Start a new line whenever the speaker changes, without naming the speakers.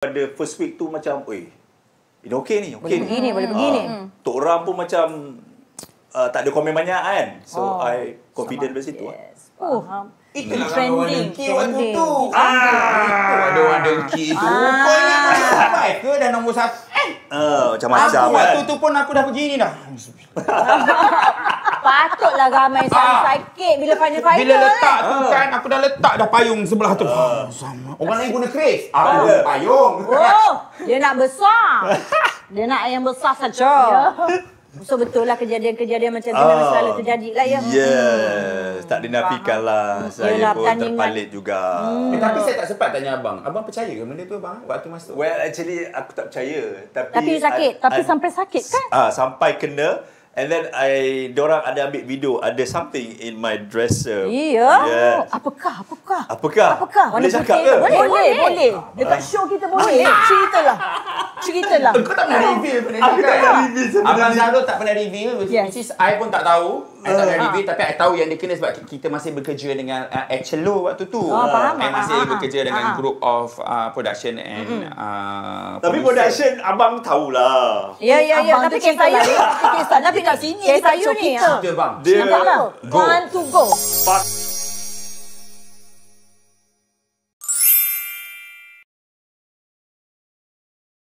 Pada first week tu macam, oi, ini okey ni, okey
Boleh begini, boleh begini.
Tok orang pun macam tak ada komen banyak kan. So, I confident dari situ.
Yes.
Itulah
trending.
dengki waktu tu. Ada orang dengki tu. Kau ingat masa sampai ke dah nombor 1?
Macam-macam kan.
Waktu tu pun aku dah begini dah.
Patutlah ramai sakit bila final
Bila letak tu kan, aku dah letak dah payung sebelah tu. Sama. Orang lain guna keris. Aku guna payung.
Oh, dia nak besar. Dia nak yang besar saja. So betul lah kejadian-kejadian macam tu memang selalu terjadi lah ya.
Yes, tak dinafikan lah. Saya
Yelah,
pun terpalit juga.
Tapi saya tak sempat tanya abang. Abang percaya ke benda tu abang waktu masuk?
Well, actually aku tak percaya.
Tapi sakit. Tapi sampai sakit kan?
Sampai kena. And then diorang ada ambil video, ada something in my dresser.
Iya.
Yes.
Apakah?
Boleh cakap ke?
Boleh. Dekat show kita boleh. Ceritalah.
Kau tak pernah reveal benda ni.
Aku tak pernah reveal sebenarnya.
Abang Zaro tak pernah reveal.
Yes.
Which is I pun tak tahu. I tak pernah reveal. Tapi I tahu yang dia kena sebab kita masih bekerja dengan Echelo waktu tu.
Faham.
I masih bekerja dengan group of production and
Tapi production abang tahulah.
Ya. Tapi kes saya ni. Tapi kat sini. Kes saya ni.
Cerita bang.
Dia
Nampak tak? 1, 2, go.
Fuck